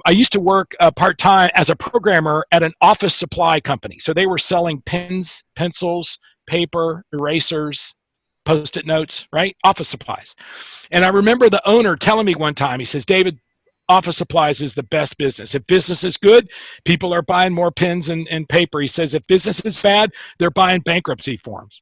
I used to work part-time as a programmer at an office supply company. So they were selling pens, pencils, paper, erasers, post-it notes, right? Office supplies. And I remember the owner telling me one time, he says, David, office supplies is the best business. If business is good, people are buying more pens and paper. He says, if business is bad, they're buying bankruptcy forms.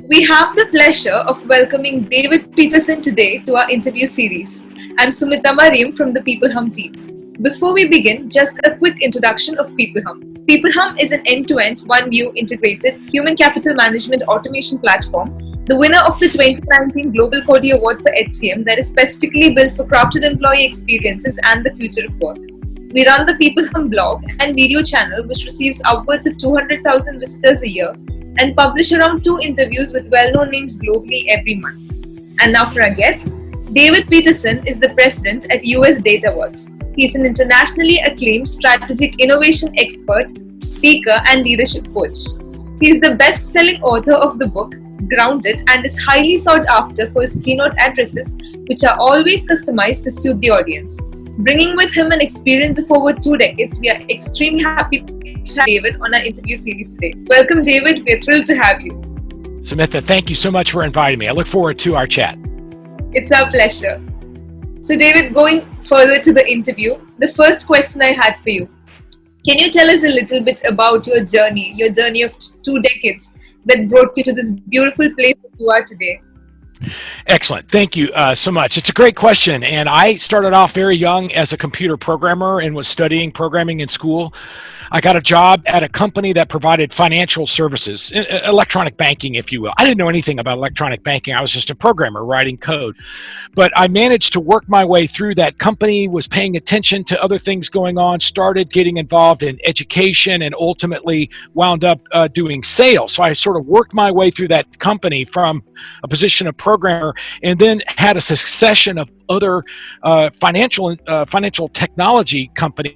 We have the pleasure of welcoming David Peterson today to our interview series. I'm Sumita Mariam from the PeopleHum team. Before we begin, just a quick introduction of PeopleHum. PeopleHum is an end-to-end, one-view integrated human capital management automation platform, the winner of the 2019 Global Cody Award for HCM that is specifically built for crafted employee experiences and the future of work. We run the PeopleHum blog and video channel, which receives upwards of 200,000 visitors a year, and publish around 2 interviews with well-known names globally every month. And now for our guest, David Peterson is the president at US DataWorks. He is an internationally acclaimed strategic innovation expert, speaker, and leadership coach. He is the best-selling author of the book Grounded and is highly sought after for his keynote addresses, which are always customized to suit the audience. Bringing with him an experience of over 2 decades, we are extremely happy to have David on our interview series today. Welcome, David. We're thrilled to have you. Samantha, thank you so much for inviting me. I look forward to our chat. It's our pleasure. So, David, going further to the interview, the first question I had for you. Can you tell us a little bit about your journey of 2 decades that brought you to this beautiful place that you are today? Excellent. Thank you so much. It's a great question. And I started off very young as a computer programmer and was studying programming in school. I got a job at a company that provided financial services, electronic banking, if you will. I didn't know anything about electronic banking. I was just a programmer writing code. But I managed to work my way through that company, was paying attention to other things going on, started getting involved in education, and ultimately wound up doing sales. So I sort of worked my way through that company from a position of programmer, and then had a succession of other financial technology companies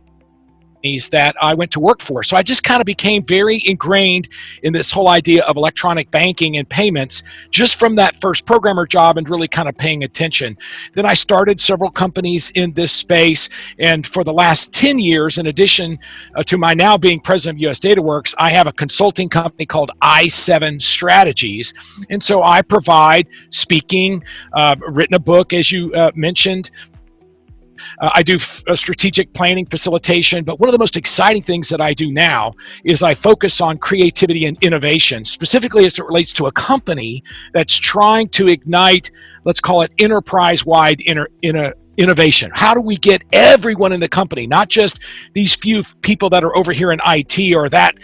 that I went to work for. So I just kind of became very ingrained in this whole idea of electronic banking and payments just from that first programmer job and really kind of paying attention. Then I started several companies in this space, and for the last 10 years, in addition to my now being president of US DataWorks, I have a consulting company called i7 Strategies. And so I provide speaking, written a book, as you mentioned. I do strategic planning facilitation, but one of the most exciting things that I do now is I focus on creativity and innovation, specifically as it relates to a company that's trying to ignite, let's call it enterprise-wide innovation. How do we get everyone in the company, not just these few people that are over here in IT or that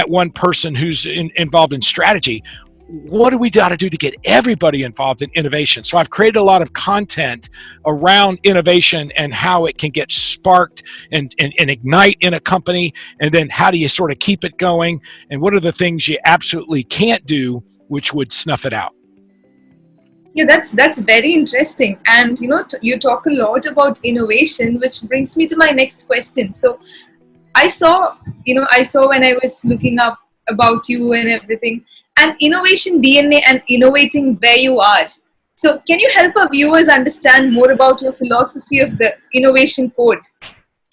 one person who's involved in strategy? What do we got to do to get everybody involved in innovation? So I've created a lot of content around innovation and how it can get sparked and ignite in a company, and then how do you sort of keep it going, and what are the things you absolutely can't do which would snuff it out? Yeah, that's very interesting. And you talk a lot about innovation, which brings me to my next question. So I saw when I was looking up about you and everything, and innovation DNA and innovating where you are. So can you help our viewers understand more about your philosophy of the innovation code?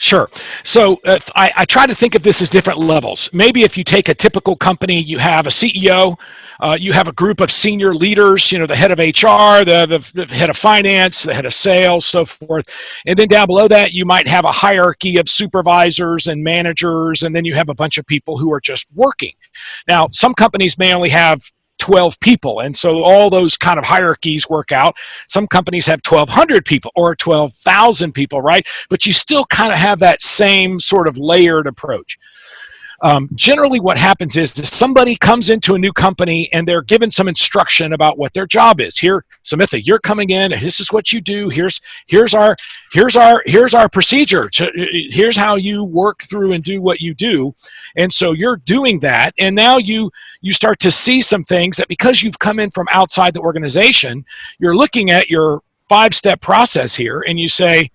Sure. So I try to think of this as different levels. Maybe if you take a typical company, you have a CEO, you have a group of senior leaders, the head of HR, the head of finance, the head of sales, so forth. And then down below that, you might have a hierarchy of supervisors and managers, and then you have a bunch of people who are just working. Now, some companies may only have 12 people, and so all those kind of hierarchies work out. Some companies have 1,200 people or 12,000 people, right? But you still kind of have that same sort of layered approach. Generally what happens is somebody comes into a new company and they're given some instruction about what their job is. Here, Samitha, you're coming in, this is what you do, here's our procedure, here's how you work through and do what you do. And so you're doing that, and now you start to see some things that, because you've come in from outside the organization, you're looking at your 5-step process here and you say,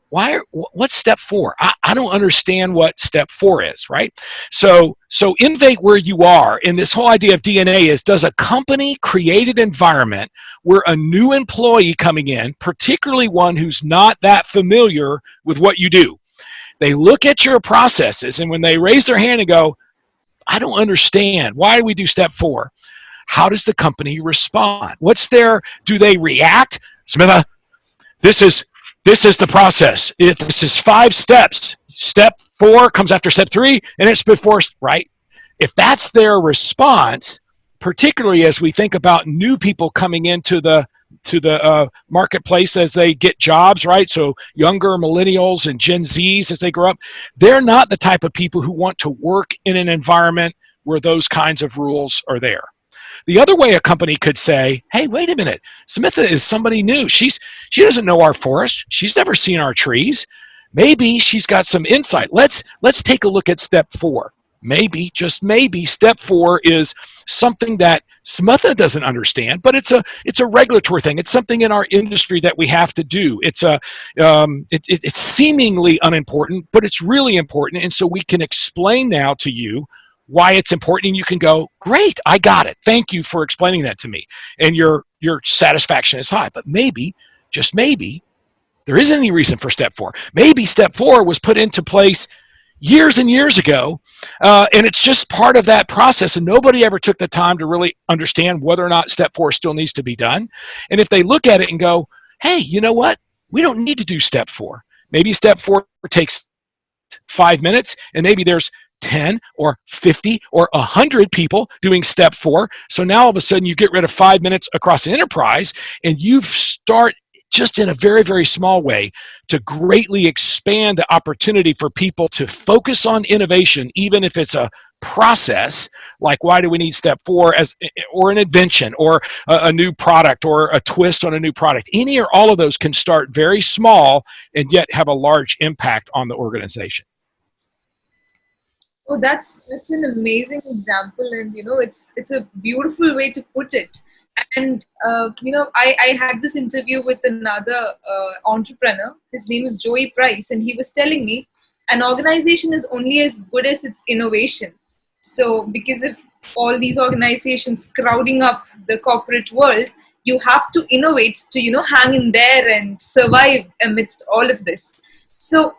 What's step 4? I don't understand what step 4 is, right? So innovate where you are. And this whole idea of DNA is, does a company create an environment where a new employee coming in, particularly one who's not that familiar with what you do, they look at your processes, and when they raise their hand and go, I don't understand, why do we do step 4? How does the company respond? Do they react? Smitha, this is the process. This is 5 steps. Step 4 comes after step 3, and it's before, right? If that's their response, particularly as we think about new people coming into the marketplace as they get jobs, right? So younger millennials and Gen Zs as they grow up, they're not the type of people who want to work in an environment where those kinds of rules are there. The other way a company could say, hey, wait a minute, Smitha is somebody new. She doesn't know our forest. She's never seen our trees. Maybe she's got some insight. Let's take a look at step 4. Maybe, just maybe, step 4 is something that Smitha doesn't understand, but it's a regulatory thing. It's something in our industry that we have to do. It's seemingly unimportant, but it's really important, and so we can explain now to you why it's important, and you can go, great, I got it. Thank you for explaining that to me. And your satisfaction is high. But maybe, just maybe, there isn't any reason for step 4. Maybe step 4 was put into place years and years ago, and it's just part of that process, and nobody ever took the time to really understand whether or not step 4 still needs to be done. And if they look at it and go, hey, you know what? We don't need to do step 4. Maybe step 4 takes 5 minutes, and maybe there's 10 or 50 or 100 people doing step 4. So now all of a sudden you get rid of 5 minutes across the enterprise, and you start just in a very, very small way to greatly expand the opportunity for people to focus on innovation, even if it's a process, like why do we need step 4 or an invention or a new product or a twist on a new product. Any or all of those can start very small and yet have a large impact on the organization. Oh, that's an amazing example, and it's a beautiful way to put it. And I had this interview with another entrepreneur. His name is Joey Price, and he was telling me an organization is only as good as its innovation. So, because of all these organizations crowding up the corporate world, you have to innovate to hang in there and survive amidst all of this. So,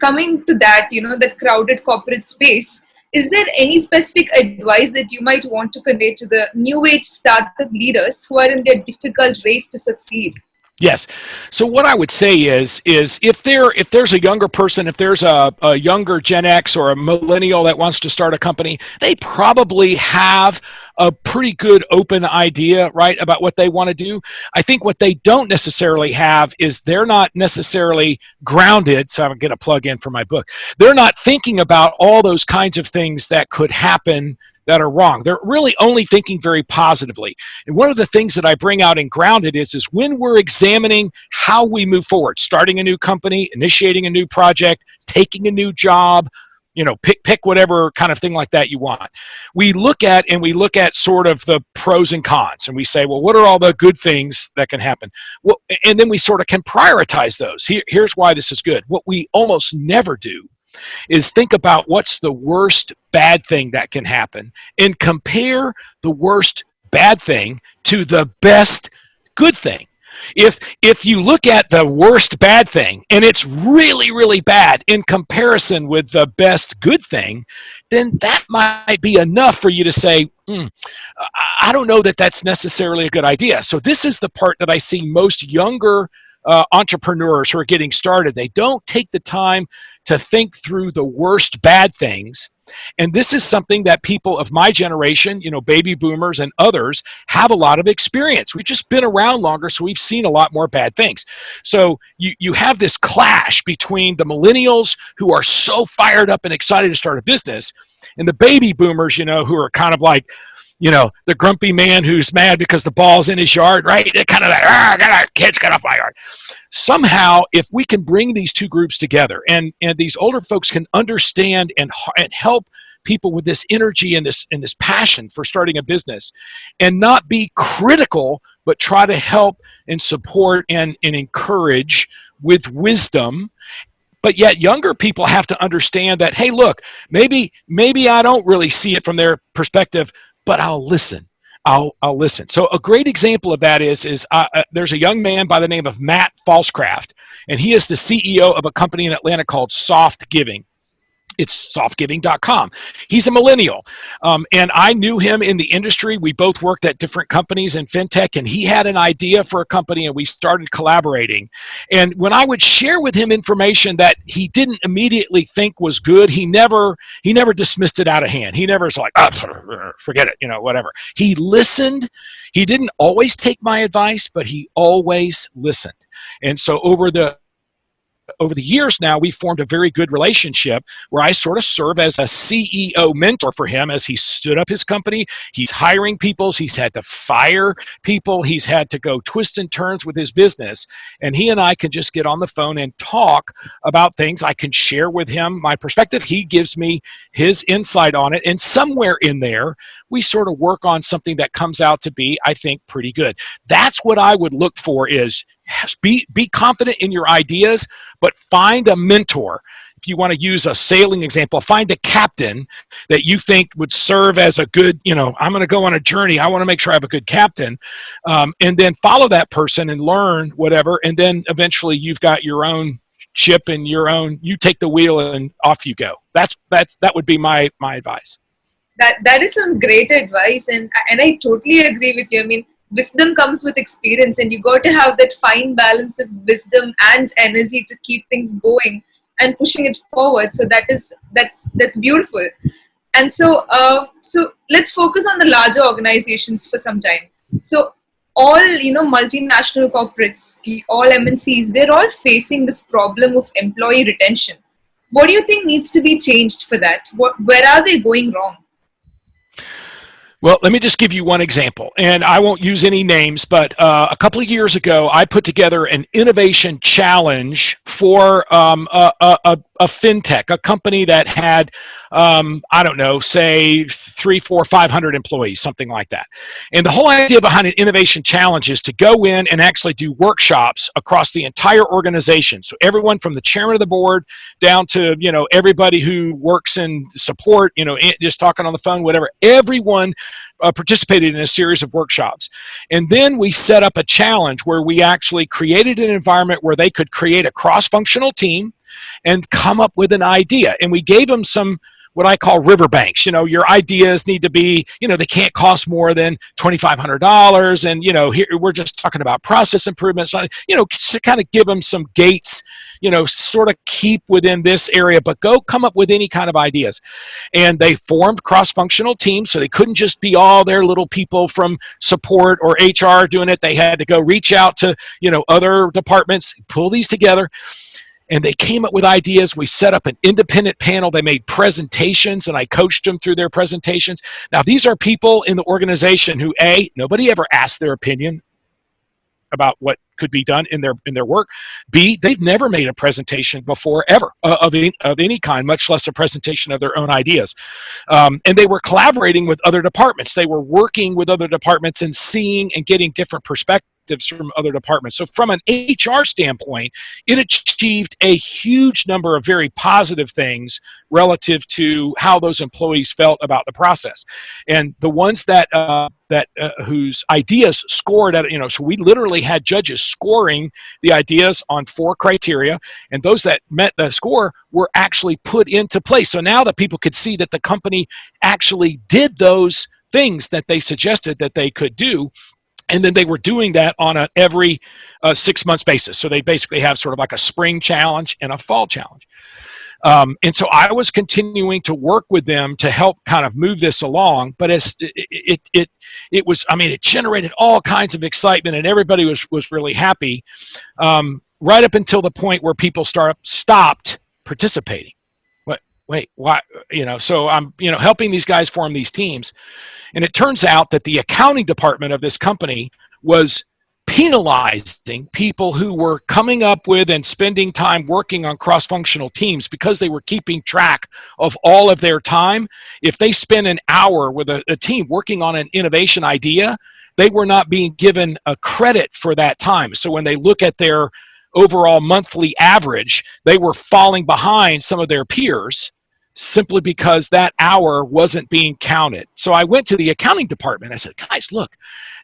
coming to that, that crowded corporate space, is there any specific advice that you might want to convey to the new age startup leaders who are in their difficult race to succeed? Yes. So what I would say is if there's a younger person, if there's a younger Gen X or a millennial that wants to start a company, they probably have a pretty good open idea, right, about what they want to do. I think what they don't necessarily have is they're not necessarily grounded. So I'm going to plug in for my book. They're not thinking about all those kinds of things that could happen that are wrong. They're really only thinking very positively. And one of the things that I bring out in Grounded is when we're examining how we move forward, starting a new company, initiating a new project, taking a new job, pick whatever kind of thing like that you want. We look at sort of the pros and cons, and we say, well, what are all the good things that can happen? Well, and then we sort of can prioritize those. Here's why this is good. What we almost never do is think about what's the worst bad thing that can happen and compare the worst bad thing to the best good thing. If you look at the worst bad thing and it's really, really bad in comparison with the best good thing, then that might be enough for you to say, I don't know that that's necessarily a good idea. So this is the part that I see most younger entrepreneurs who are getting started. They don't take the time to think through the worst bad things. And this is something that people of my generation, baby boomers and others, have a lot of experience. We've just been around longer, so we've seen a lot more bad things. So you have this clash between the millennials who are so fired up and excited to start a business and the baby boomers, who are kind of like, the grumpy man who's mad because the ball's in his yard, right? They're kind of like, kids, get off my yard. Somehow, if we can bring these two groups together and these older folks can understand and help people with this energy and this passion for starting a business and not be critical, but try to help and support and encourage with wisdom. But yet younger people have to understand that, hey, look, maybe I don't really see it from their perspective, but I'll listen. I'll listen. So a great example of that is there's a young man by the name of Matt Falscraft, and he is the CEO of a company in Atlanta called Soft Giving. It's softgiving.com. He's a millennial. And I knew him in the industry. We both worked at different companies in fintech, and he had an idea for a company, and we started collaborating. And when I would share with him information that he didn't immediately think was good, he never dismissed it out of hand. He never was like, forget it, whatever. He listened. He didn't always take my advice, but he always listened. And so over the years now, we formed a very good relationship where I sort of serve as a CEO mentor for him as he stood up his company. He's hiring people. He's had to fire people. He's had to go twist and turns with his business. And he and I can just get on the phone and talk about things. I can share with him my perspective. He gives me his insight on it. And somewhere in there, we sort of work on something that comes out to be, I think, pretty good. That's what I would look for is be confident in your ideas, but find a mentor. If you want to use a sailing example, find a captain that you think would serve as a good, I'm going to go on a journey. I want to make sure I have a good captain. And then follow that person and learn whatever. And then eventually you've got your own ship and you take the wheel and off you go. That would be my advice. That is some great advice. And I totally agree with you. I mean, wisdom comes with experience, and you got to have that fine balance of wisdom and energy to keep things going and pushing it forward. So that's beautiful. And so let's focus on the larger organizations for some time. So all multinational corporates, all MNCs, they're all facing this problem of employee retention. What do you think needs to be changed for that? Where are they going wrong? Well, let me just give you one example, and I won't use any names, but a couple of years ago, I put together an innovation challenge for a fintech, a company that had, say 300, 400, 500 employees, something like that. And the whole idea behind an innovation challenge is to go in and actually do workshops across the entire organization. So everyone from the chairman of the board down to, everybody who works in support, just talking on the phone, whatever, everyone participated in a series of workshops. And then we set up a challenge where we actually created an environment where they could create a cross-functional team and come up with an idea. And we gave them some what I call riverbanks. Your ideas need to be, they can't cost more than $2,500. And, here we're just talking about process improvements, to kind of give them some gates, sort of keep within this area, but go come up with any kind of ideas. And they formed cross-functional teams, so they couldn't just be all their little people from support or HR doing it. They had to go reach out to, other departments, pull these together. And they came up with ideas. We set up an independent panel. They made presentations, and I coached them through their presentations. Now, these are people in the organization who, A, nobody ever asked their opinion about what could be done in their work. B, they've never made a presentation before, ever, of any kind, much less a presentation of their own ideas. And they were collaborating with other departments. They were working with other departments and seeing and getting different perspectives from other departments. So from an HR standpoint, it achieved a huge number of very positive things relative to how those employees felt about the process. And the ones that whose ideas scored at, so we literally had judges scoring the ideas on 4 criteria, and those that met the score were actually put into place. So now that people could see that the company actually did those things that they suggested that they could do. And then they were doing that on an every 6 months basis. So they basically have sort of like a spring challenge and a fall challenge. And so I was continuing to work with them to help kind of move this along. But as it was, it generated all kinds of excitement, and everybody was really happy, right up until the point where people stopped participating. Wait, why? So I'm, helping these guys form these teams. And it turns out that the accounting department of this company was penalizing people who were coming up with and spending time working on cross-functional teams because they were keeping track of all of their time. If they spend an hour with a team working on an innovation idea, they were not being given a credit for that time. So when they look at their overall monthly average, they were falling behind some of their peers simply because that hour wasn't being counted. So I went to the accounting department. I said, guys, look,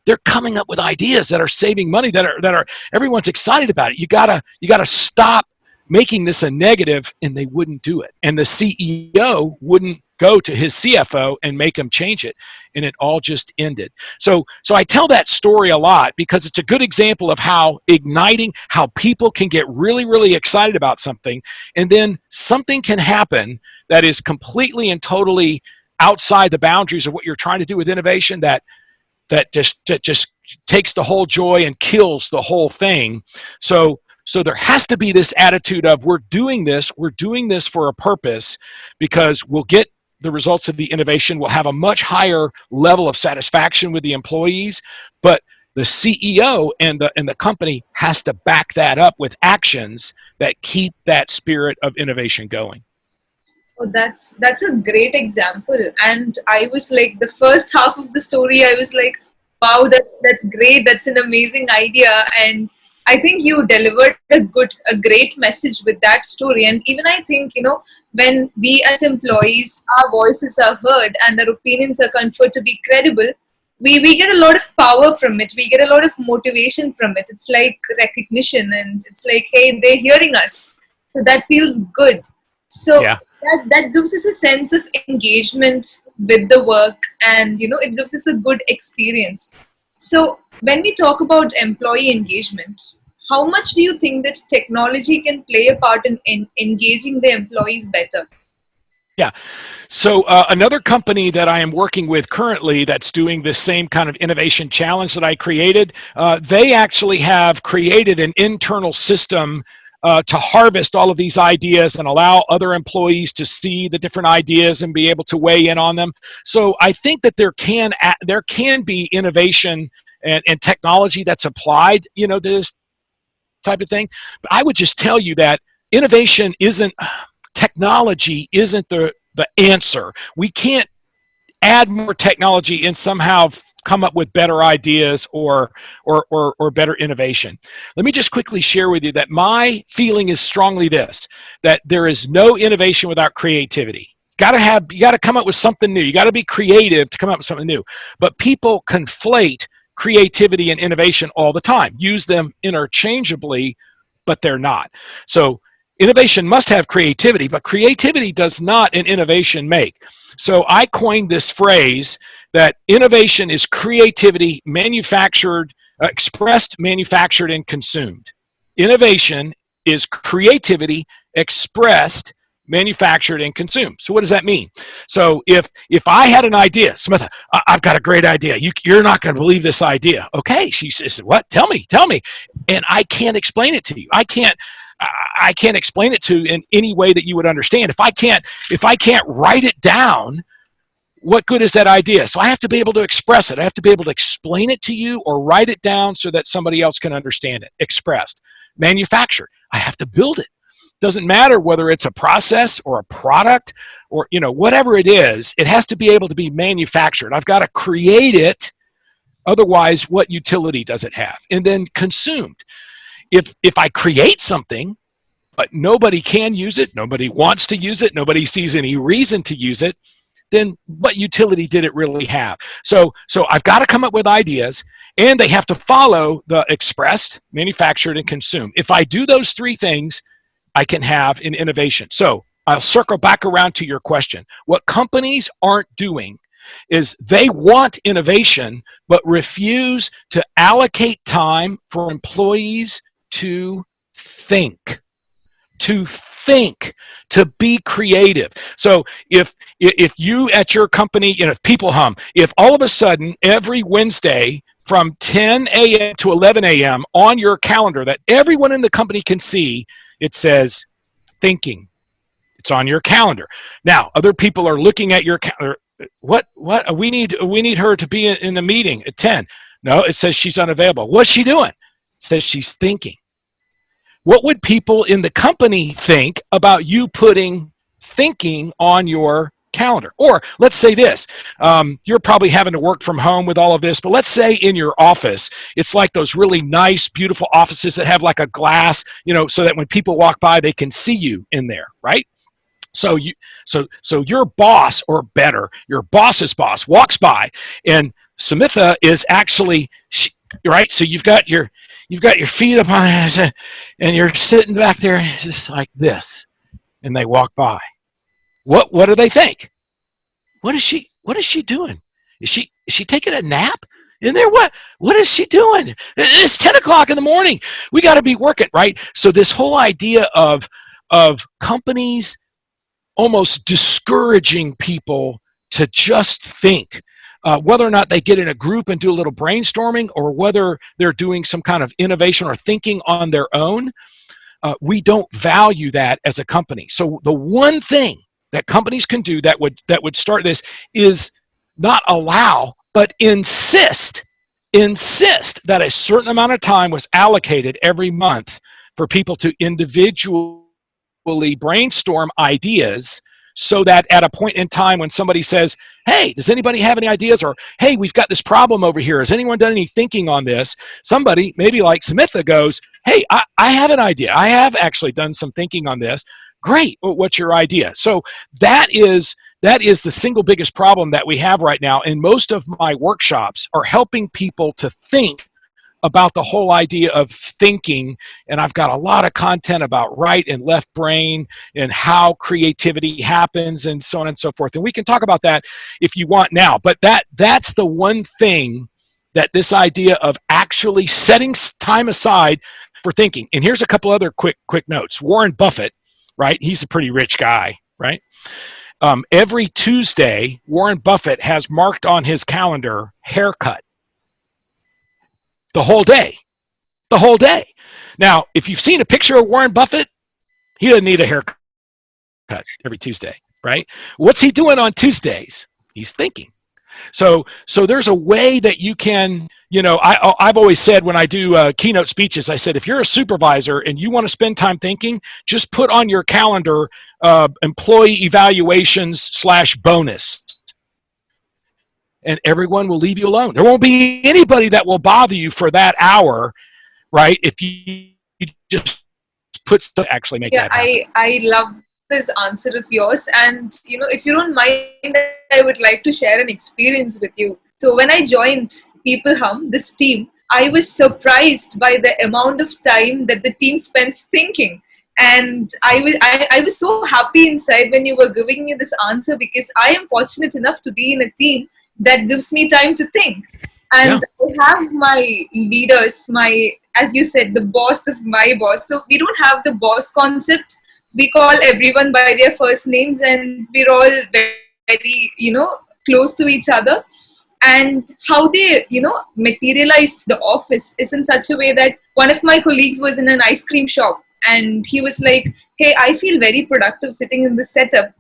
they're coming up with ideas that are saving money, that are everyone's excited about it. You gotta stop making this a negative. And they wouldn't do it. And the CEO wouldn't go to his CFO and make him change it. And it all just ended. So I tell that story a lot because it's a good example of how igniting, how people can get really, really excited about something. And then something can happen that is completely and totally outside the boundaries of what you're trying to do with innovation that just takes the whole joy and kills the whole thing. So there has to be this attitude of we're doing this for a purpose, because we'll get the results of the innovation. We'll have a much higher level of satisfaction with the employees, but the CEO and the company has to back that up with actions that keep that spirit of innovation going. Oh, that's a great example. And I was like, the first half of the story, I was like, wow, that's great. That's an amazing idea. And I think you delivered a great message with that story. And even I think, when we as employees, our voices are heard and our opinions are considered to be credible, we get a lot of power from it. We get a lot of motivation from it. It's like recognition, and it's like, hey, they're hearing us. So that feels good. So Yeah. that gives us a sense of engagement with the work, and it gives us a good experience. So when we talk about employee engagement, how much do you think that technology can play a part in engaging the employees better? Yeah. So another company that I am working with currently that's doing this same kind of innovation challenge that I created, they actually have created an internal system to harvest all of these ideas and allow other employees to see the different ideas and be able to weigh in on them. So I think that there can be innovation and technology that's applied, to this type of thing. But I would just tell you that innovation technology isn't the answer. We can't add more technology and somehow come up with better ideas or better innovation. Let me just quickly share with you that my feeling is strongly this, that there is no innovation without creativity. You got to come up with something new. You got to be creative to come up with something new. But people conflate creativity and innovation all the time, use them interchangeably, but they're not. So innovation must have creativity, but creativity does not an innovation make. So I coined this phrase that innovation is creativity expressed, manufactured, and consumed. Innovation is creativity expressed, manufactured, and consumed. So what does that mean? So if I had an idea, Samantha, I've got a great idea. You're not going to believe this idea. Okay, she said, what? Tell me. And I can't explain it to you. I can't explain it to you in any way that you would understand. If I can't write it down, what good is that idea? So I have to be able to express it. I have to be able to explain it to you or write it down so that somebody else can understand it. Expressed. Manufactured. I have to build it. Doesn't matter whether it's a process or a product or whatever it is, it has to be able to be manufactured. I've got to create it. Otherwise, what utility does it have? And then consumed. If I create something, but nobody can use it, nobody wants to use it, nobody sees any reason to use it, then what utility did it really have? So I've got to come up with ideas, and they have to follow the expressed, manufactured, and consumed. If I do those three things, I can have an innovation. So I'll circle back around to your question. What companies aren't doing is they want innovation, but refuse to allocate time for employees to think, to be creative. So if you at your company, if People Hum, if all of a sudden every Wednesday from 10 a.m. to 11 a.m. on your calendar that everyone in the company can see, it says thinking. It's on your calendar. Now, other people are looking at your calendar. What? We need her to be in the meeting at 10. No, it says she's unavailable. What's she doing? It says she's thinking. What would people in the company think about you putting thinking on your calendar. Or let's say this, you're probably having to work from home with all of this, but let's say in your office, it's like those really nice, beautiful offices that have like a glass, so that when people walk by, they can see you in there, right? So your boss, or better, your boss's boss walks by, and Samitha is actually, right? So you've got your feet up on it, and you're sitting back there just like this, and they walk by. What do they think? What is she doing? Is she taking a nap in there? What is she doing? It's 10 o'clock in the morning. We got to be working, right? So this whole idea of companies almost discouraging people to just think, whether or not they get in a group and do a little brainstorming, or whether they're doing some kind of innovation or thinking on their own, we don't value that as a company. So the one thing that companies can do that would start this is not allow, but insist that a certain amount of time was allocated every month for people to individually brainstorm ideas, so that at a point in time when somebody says, hey, does anybody have any ideas? Or, hey, we've got this problem over here. Has anyone done any thinking on this? Somebody, maybe like Samitha, goes, hey, I have an idea. I have actually done some thinking on this. Great. What's your idea? So that is the single biggest problem that we have right now. And most of my workshops are helping people to think about the whole idea of thinking. And I've got a lot of content about right and left brain and how creativity happens and so on and so forth. And we can talk about that if you want now. But that's the one thing, that this idea of actually setting time aside for thinking. And here's a couple other quick notes. Warren Buffett, right? He's a pretty rich guy, right? Every Tuesday, Warren Buffett has marked on his calendar haircut. The whole day. Now, if you've seen a picture of Warren Buffett, he doesn't need a haircut every Tuesday, right? What's he doing on Tuesdays? He's thinking. So there's a way that you can, I've always said when I do keynote speeches, I said, if you're a supervisor and you want to spend time thinking, just put on your calendar employee evaluations / bonus. And everyone will leave you alone. There won't be anybody that will bother you for that hour, right? If you just put stuff to actually make that happen. I love this answer of yours. And, if you don't mind, I would like to share an experience with you. So when I joined PeopleHum, this team, I was surprised by the amount of time that the team spends thinking. And I was so happy inside when you were giving me this answer, because I am fortunate enough to be in a team that gives me time to think. And I have my leaders, as you said, the boss of my boss. So we don't have the boss concept. We call everyone by their first names, and we're all very, close to each other. And how they, materialized the office is in such a way that one of my colleagues was in an ice cream shop, and he was like, hey, I feel very productive sitting in this setup.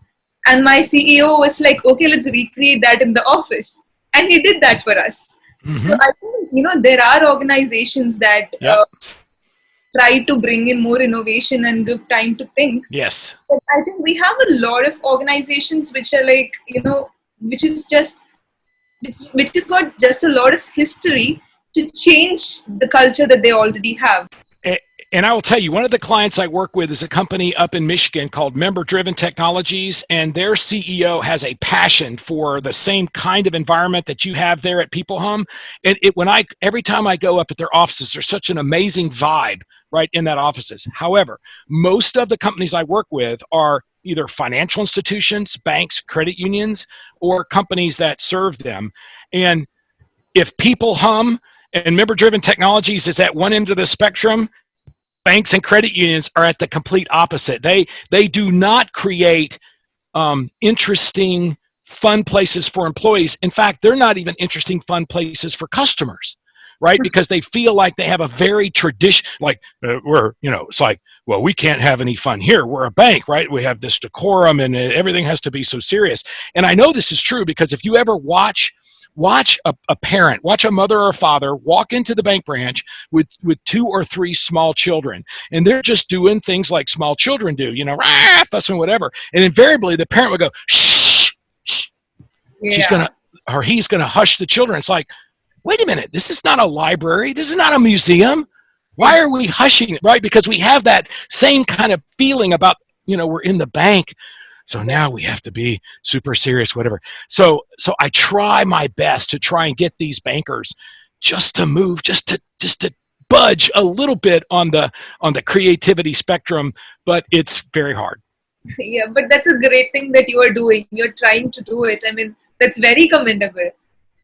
And my CEO was like, okay, let's recreate that in the office. And he did that for us. Mm-hmm. So I think, there are organizations that try to bring in more innovation and give time to think. Yes. But I think we have a lot of organizations which are like, which has got just a lot of history to change the culture that they already have. And I will tell you, one of the clients I work with is a company up in Michigan called Member Driven Technologies, and their CEO has a passion for the same kind of environment that you have there at PeopleHum. And every time I go up at their offices, there's such an amazing vibe right in that offices. However, most of the companies I work with are either financial institutions, banks, credit unions, or companies that serve them. And if PeopleHum and Member Driven Technologies is at one end of the spectrum, banks and credit unions are at the complete opposite. They do not create interesting, fun places for employees. In fact, they're not even interesting, fun places for customers, right? Because they feel like they have a very it's like, well, we can't have any fun here. We're a bank, right? We have this decorum and everything has to be so serious. And I know this is true because if you ever watch a parent, watch a mother or a father walk into the bank branch with 2 or 3 small children, and they're just doing things like small children do, fussing, whatever. And invariably the parent would go, shh, She's Yeah. gonna, or he's gonna hush the children. It's like, wait a minute, this is not a library. This is not a museum. Why are we hushing it, right? Because we have that same kind of feeling about, we're in the bank. So now we have to be super serious, whatever. So I try my best to try and get these bankers just to move, just to budge a little bit on the creativity spectrum, but it's very hard. Yeah, but that's a great thing that you are doing. You're trying to do it. I mean, that's very commendable.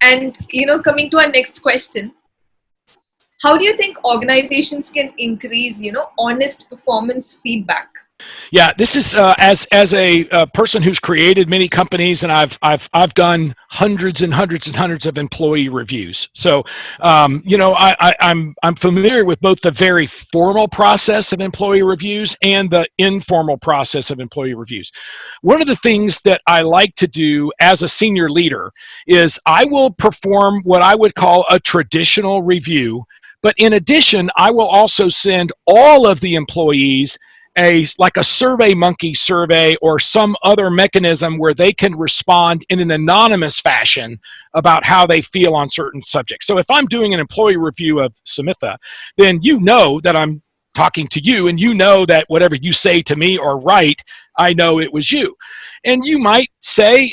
And, coming to our next question, how do you think organizations can increase, honest performance feedback? Yeah, this is as a person who's created many companies, and I've done hundreds and hundreds and hundreds of employee reviews. So, I'm familiar with both the very formal process of employee reviews and the informal process of employee reviews. One of the things that I like to do as a senior leader is I will perform what I would call a traditional review, but in addition, I will also send all of the employees like a Survey Monkey survey or some other mechanism where they can respond in an anonymous fashion about how they feel on certain subjects. So if I'm doing an employee review of Sumitha, then you know that I'm talking to you, and you know that whatever you say to me or write, I know it was you. And you might say,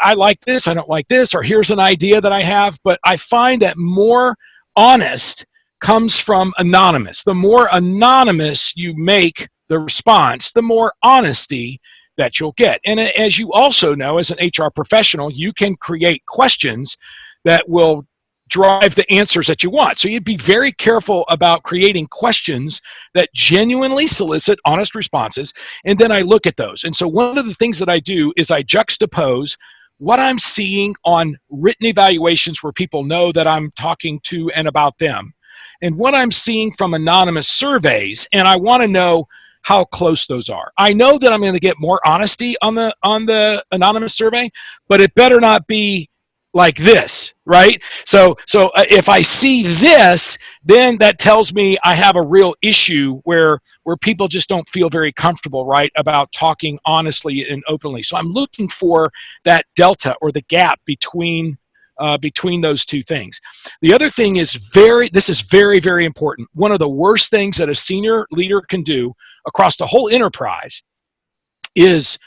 I like this, I don't like this, or here's an idea that I have, but I find that more honest comes from anonymous. The more anonymous you make the response, the more honesty that you'll get. And as you also know, as an HR professional, you can create questions that will drive the answers that you want. So you'd be very careful about creating questions that genuinely solicit honest responses. And then I look at those. And so one of the things that I do is I juxtapose what I'm seeing on written evaluations where people know that I'm talking to and about them, and what I'm seeing from anonymous surveys, and I want to know how close those are. I know that I'm going to get more honesty on the anonymous survey, but it better not be like this, right? So if I see this, then that tells me I have a real issue where people just don't feel very comfortable, right, about talking honestly and openly. So I'm looking for that delta or the gap between those two things. The other thing is this is very, very important. One of the worst things that a senior leader can do across the whole enterprise is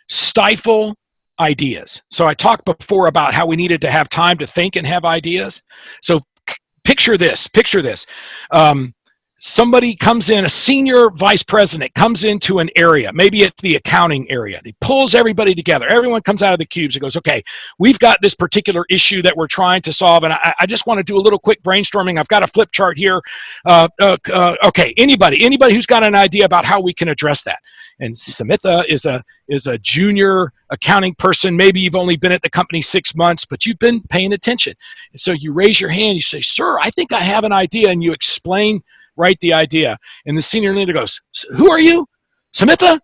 stifle ideas. So I talked before about how we needed to have time to think and have ideas. So picture this. Somebody comes in, a senior vice president comes into an area, maybe it's the accounting area. He pulls everybody together. Everyone comes out of the cubes and goes, okay, we've got this particular issue that we're trying to solve, and I just want to do a little quick brainstorming. I've got a flip chart here. Okay, anybody who's got an idea about how we can address that? And Sumitha is a junior accounting person. Maybe you've only been at the company 6 months, but you've been paying attention. And so you raise your hand, you say, sir, I think I have an idea, and you explain the idea. And the senior leader goes, who are you? Sumitha?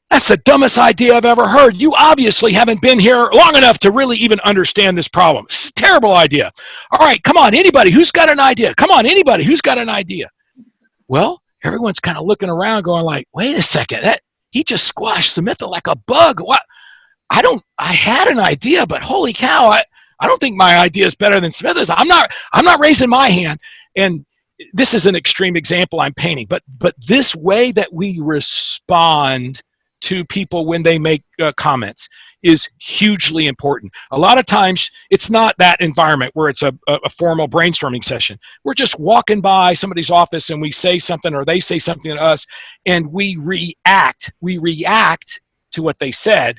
That's the dumbest idea I've ever heard. You obviously haven't been here long enough to really even understand this problem. It's a terrible idea. All right, come on, anybody who's got an idea? Come on, anybody who's got an idea? Well, everyone's kind of looking around going like, wait a second, he just squashed Sumitha like a bug. What? I had an idea, but holy cow, I don't think my idea is better than Sumitha's. I'm not raising my hand. And this is an extreme example I'm painting, but this way that we respond to people when they make comments is hugely important. A lot of times it's not that environment where it's a formal brainstorming session. We're just walking by somebody's office and we say something or they say something to us and we react to what they said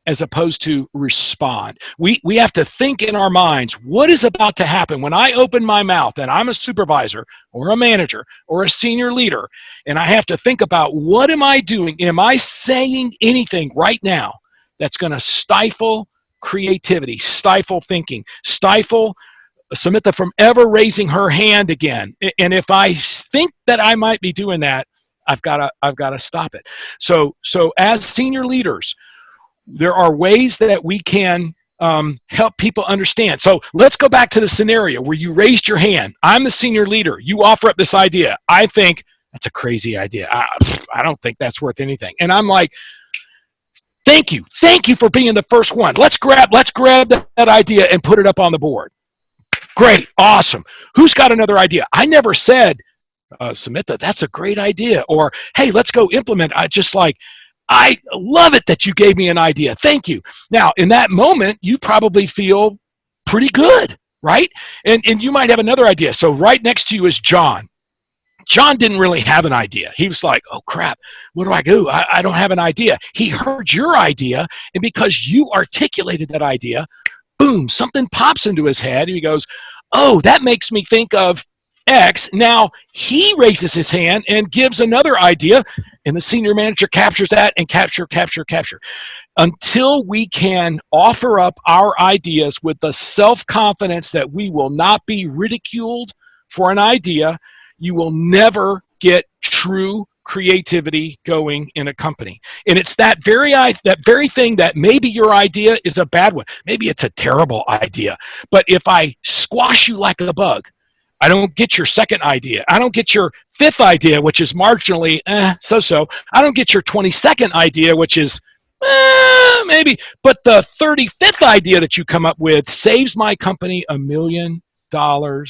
as opposed to respond. We have to think in our minds, what is about to happen when I open my mouth and I'm a supervisor or a manager or a senior leader, and I have to think about what am I doing? Am I saying anything right now that's going to stifle creativity, stifle thinking, stifle Sumitha from ever raising her hand again? And if I think that I might be doing that, I've got to stop it. So as senior leaders, there are ways that we can help people understand. So let's go back to the scenario where you raised your hand. I'm the senior leader. You offer up this idea. I think that's a crazy idea. I don't think that's worth anything. And I'm like, Thank you for being the first one. Let's grab that idea and put it up on the board. Great, awesome. Who's got another idea? I never said, Samantha, that's a great idea. Or, hey, let's go implement. I love it that you gave me an idea. Thank you. Now, in that moment, you probably feel pretty good, right? And you might have another idea. So right next to you is John. John didn't really have an idea. He was like, oh crap, what do I do? I don't have an idea. He heard your idea, and because you articulated that idea, boom, something pops into his head. And he goes, oh, that makes me think of X. Now he raises his hand and gives another idea, and the senior manager captures that and capture. Until we can offer up our ideas with the self-confidence that we will not be ridiculed for an idea, you will never get true creativity going in a company. And it's that very thing that maybe your idea is a bad one. Maybe it's a terrible idea. But if I squash you like a bug, I don't get your second idea. I don't get your fifth idea, which is marginally so-so. I don't get your 22nd idea, which is maybe. But the 35th idea that you come up with saves my company $1 million a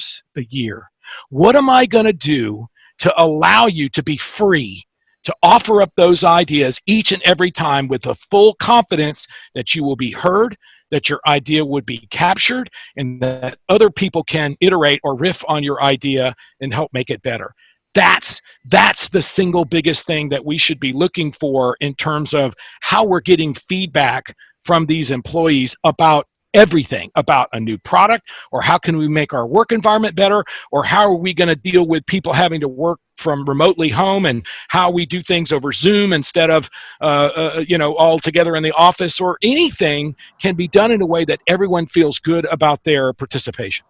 year. What am I going to do to allow you to be free to offer up those ideas each and every time with the full confidence that you will be heard, that your idea would be captured, and that other people can iterate or riff on your idea and help make it better? That's the single biggest thing that we should be looking for in terms of how we're getting feedback from these employees about everything, about a new product, or how can we make our work environment better, or how are we going to deal with people having to work from remotely home, and how we do things over Zoom instead of all together in the office, or anything can be done in a way that everyone feels good about their participation.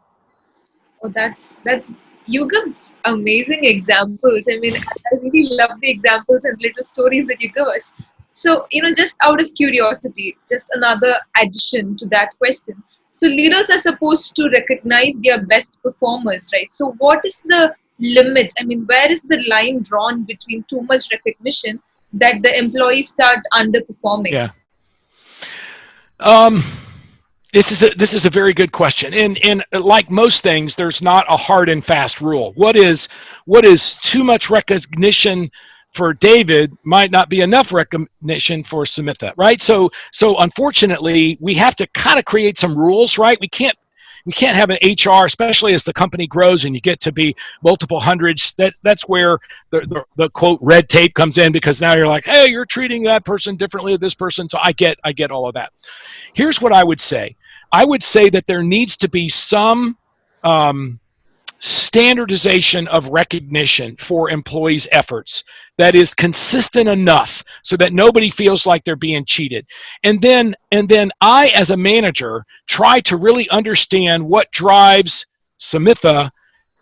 Oh, that's you give amazing examples. I mean, I really love the examples and little stories that you give us. So, just out of curiosity, just another addition to that question. So, leaders are supposed to recognize their best performers, right? So, what is the limit? I mean, where is the line drawn between too much recognition that the employees start underperforming? Yeah. This is a very good question, and like most things, there's not a hard and fast rule. What is too much recognition for David might not be enough recognition for Samantha, right? So unfortunately, we have to kind of create some rules, right? We can't have an HR, especially as the company grows and you get to be multiple hundreds. That's where the quote red tape comes in, because now you're like, hey, you're treating that person differently than this person. So I get all of that. Here's what I would say. I would say that there needs to be some standardization of recognition for employees' efforts that is consistent enough so that nobody feels like they're being cheated. And then I, as a manager, try to really understand what drives Samantha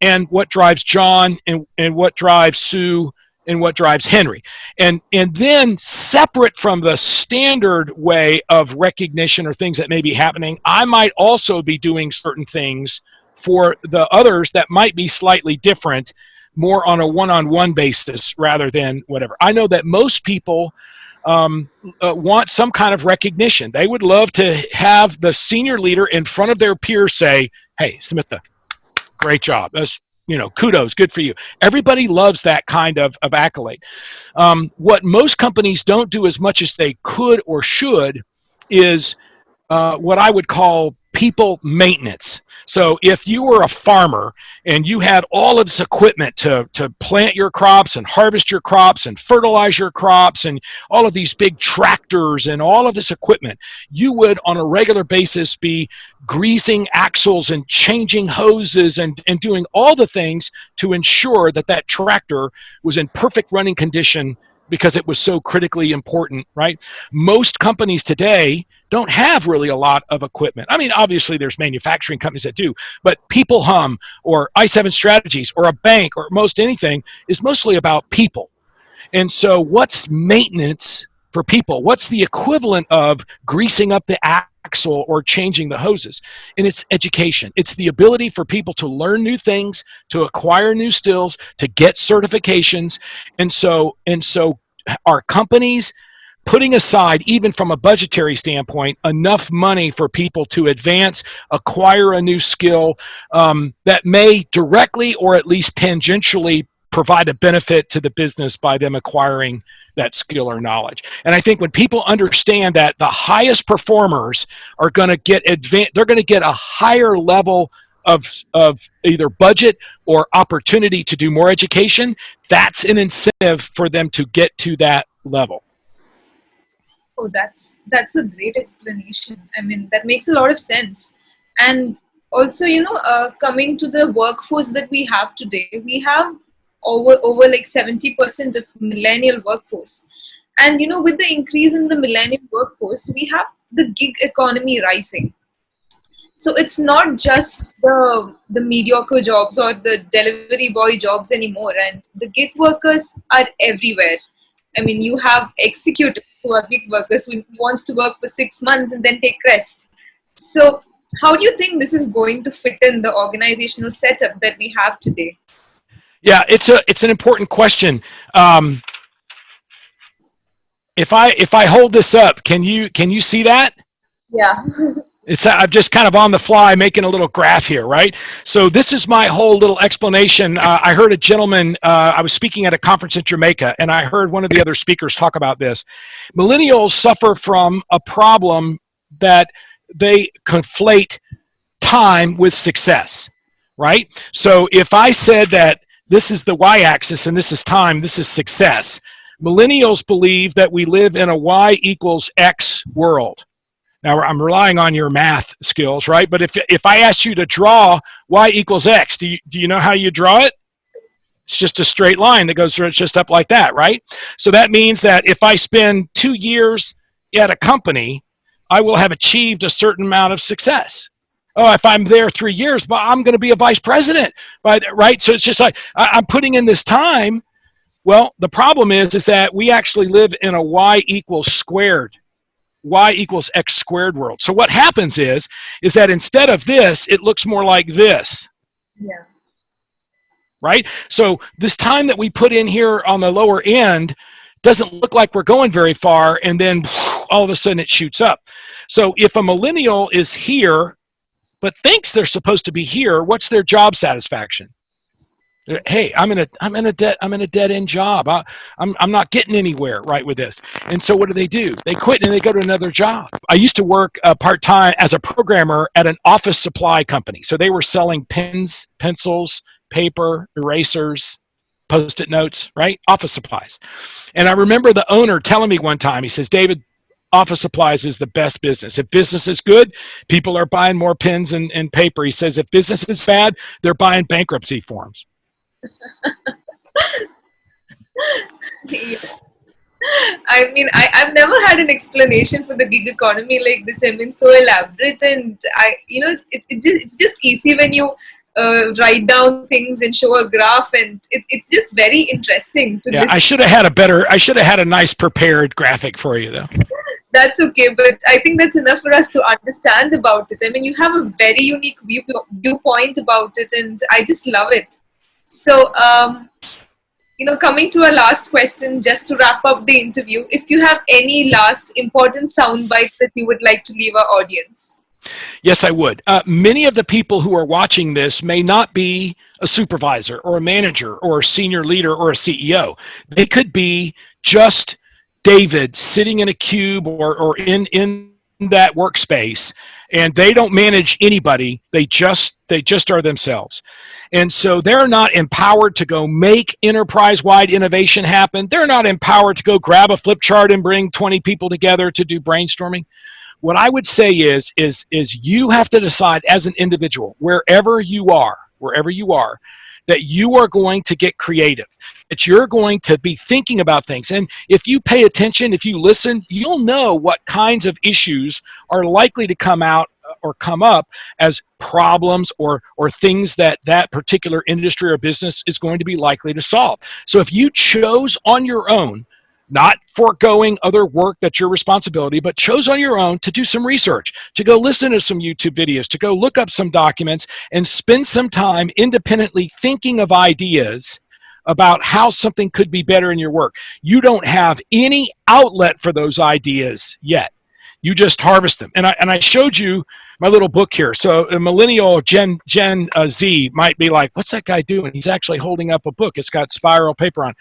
and what drives John and what drives Sue and what drives Henry. And then, separate from the standard way of recognition or things that may be happening, I might also be doing certain things for the others that might be slightly different, more on a one-on-one basis rather than whatever. I know that most people want some kind of recognition. They would love to have the senior leader in front of their peers say, hey, Samantha, great job. That's, kudos, good for you. Everybody loves that kind of accolade. What most companies don't do as much as they could or should is what I would call people maintenance. So if you were a farmer and you had all of this equipment to plant your crops and harvest your crops and fertilize your crops and all of these big tractors and all of this equipment, you would on a regular basis be greasing axles and changing hoses and doing all the things to ensure that tractor was in perfect running condition, because it was so critically important, right? Most companies today don't have really a lot of equipment. I mean, obviously there's manufacturing companies that do, but People Hum or i7 Strategies or a bank or most anything is mostly about people. And so what's maintenance for people? What's the equivalent of greasing up the axle or changing the hoses? And it's education. It's the ability for people to learn new things, to acquire new skills, to get certifications. And so our companies putting aside, even from a budgetary standpoint, enough money for people to advance, acquire a new skill that may directly or at least tangentially provide a benefit to the business by them acquiring that skill or knowledge. And I think when people understand that the highest performers are going to get they're going to get a higher level of either budget or opportunity to do more education, that's an incentive for them to get to that level. Oh, that's a great explanation. I mean, that makes a lot of sense. And also, coming to the workforce that we have today, we have over like 70% of millennial workforce. And with the increase in the millennial workforce, we have the gig economy rising. So it's not just the mediocre jobs or the delivery boy jobs anymore, and the gig workers are everywhere. I mean, you have executives who are gig workers who wants to work for 6 months and then take rest. So how do you think this is going to fit in the organizational setup that we have today? Yeah, it's an important question. If I hold this up, can you see that? Yeah. I'm just kind of on the fly making a little graph here, right? So this is my whole little explanation. I heard a gentleman, I was speaking at a conference in Jamaica, and I heard one of the other speakers talk about this. Millennials suffer from a problem that they conflate time with success, right? So if I said that this is the y-axis and this is time, this is success, millennials believe that we live in a y equals x world. Now, I'm relying on your math skills, right? But if I asked you to draw y equals x, do you know how you draw it? It's just a straight line that goes through, it's just up like that, right? So that means that if I spend 2 years at a company, I will have achieved a certain amount of success. Oh, if I'm there 3 years, but I'm going to be a vice president, right? So it's just like I'm putting in this time. Well, the problem is that we actually live in a y equals squared, y equals x squared world. So what happens is that instead of this, it looks more like this. Yeah. Right? So this time that we put in here on the lower end doesn't look like we're going very far, and then all of a sudden it shoots up. So if a millennial is here but thinks they're supposed to be here, what's their job satisfaction? Hey, I'm in a dead end job. I'm not getting anywhere right with this. And so what do? They quit and they go to another job. I used to work part-time as a programmer at an office supply company. So they were selling pens, pencils, paper, erasers, Post-it notes, right? Office supplies. And I remember the owner telling me one time, he says, David, office supplies is the best business. If business is good, people are buying more pens and paper. He says, if business is bad, they're buying bankruptcy forms. I mean, I've never had an explanation for the gig economy like this. I mean, so elaborate, and it's just easy when you write down things and show a graph, and it's just very interesting to listen. I should have had a nice prepared graphic for you though. That's okay, but I think that's enough for us to understand about it. I mean, you have a very unique viewpoint about it, and I just love it. So, coming to our last question, just to wrap up the interview, if you have any last important soundbite that you would like to leave our audience. Yes, I would. Many of the people who are watching this may not be a supervisor or a manager or a senior leader or a CEO. They could be just David sitting in a cube or in that workspace, and they don't manage anybody. They just are themselves. And so they're not empowered to go make enterprise-wide innovation happen. They're not empowered to go grab a flip chart and bring 20 people together to do brainstorming. What I would say is you have to decide as an individual, wherever you are, that you are going to get creative, that you're going to be thinking about things. And if you pay attention, if you listen, you'll know what kinds of issues are likely to come out or come up as problems or things that particular industry or business is going to be likely to solve. So if you chose on your own, not foregoing other work that's your responsibility, but chose on your own to do some research, to go listen to some YouTube videos, to go look up some documents and spend some time independently thinking of ideas, about how something could be better in your work. You don't have any outlet for those ideas yet. You just harvest them. And I showed you my little book here. So a millennial Gen Z might be like, what's that guy doing? He's actually holding up a book. It's got spiral paper on.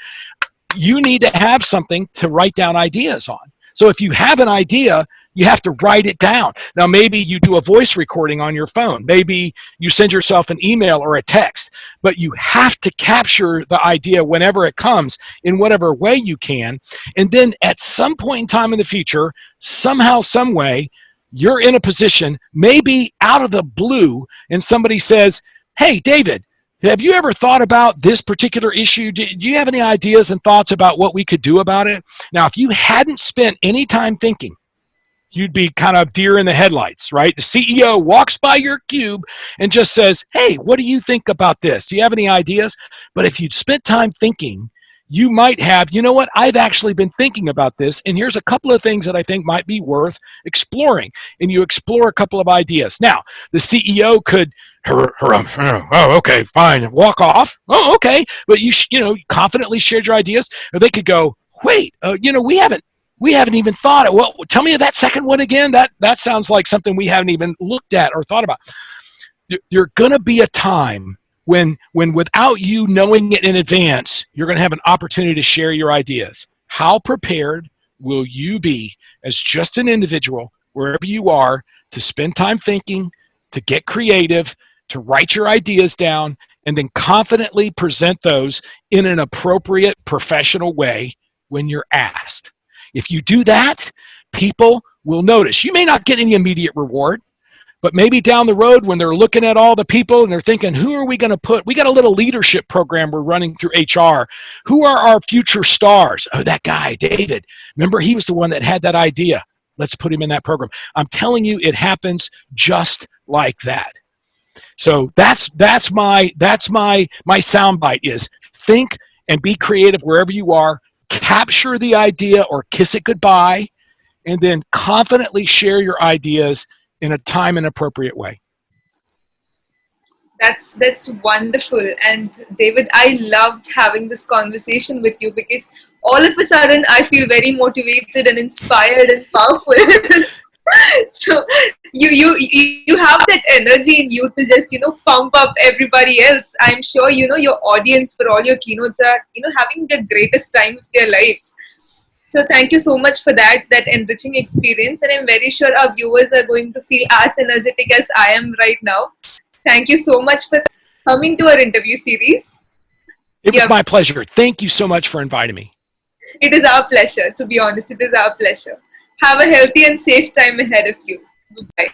You need to have something to write down ideas on. So if you have an idea, you have to write it down. Now, maybe you do a voice recording on your phone. Maybe you send yourself an email or a text, but you have to capture the idea whenever it comes in whatever way you can. And then at some point in time in the future, somehow, some way, you're in a position, maybe out of the blue, and somebody says, hey, David, have you ever thought about this particular issue? Do you have any ideas and thoughts about what we could do about it? Now, if you hadn't spent any time thinking, you'd be kind of deer in the headlights, right? The CEO walks by your cube and just says, hey, what do you think about this? Do you have any ideas? But if you'd spent time thinking, you might have, you know what, I've actually been thinking about this, and here's a couple of things that I think might be worth exploring. And you explore a couple of ideas. Now, the CEO could, oh, okay, fine, walk off. Oh, okay, but you confidently shared your ideas. Or they could go, wait, we haven't even thought it. Well, tell me that second one again. That sounds like something we haven't even looked at or thought about. There's going to be a time when without you knowing it in advance, you're going to have an opportunity to share your ideas. How prepared will you be as just an individual, wherever you are, to spend time thinking, to get creative, to write your ideas down, and then confidently present those in an appropriate professional way when you're asked? If you do that, people will notice. You may not get any immediate reward, but maybe down the road when they're looking at all the people and they're thinking, who are we going to put? We got a little leadership program we're running through HR. Who are our future stars? Oh, that guy, David. Remember, he was the one that had that idea. Let's put him in that program. I'm telling you, it happens just like that. So that's my soundbite is think and be creative wherever you are. Capture the idea or kiss it goodbye, and then confidently share your ideas in a time and appropriate way. That's wonderful. And David, I loved having this conversation with you because all of a sudden I feel very motivated and inspired and powerful. So you have that energy in you to just pump up everybody else. I'm sure your audience for all your keynotes are having the greatest time of their lives. So thank you so much for that enriching experience, and I'm very sure our viewers are going to feel as energetic as I am right now. Thank you so much for coming to our interview series. It was my pleasure. Thank you so much for inviting me. It is our pleasure, to be honest. It is our pleasure. Have a healthy and safe time ahead of you. Goodbye.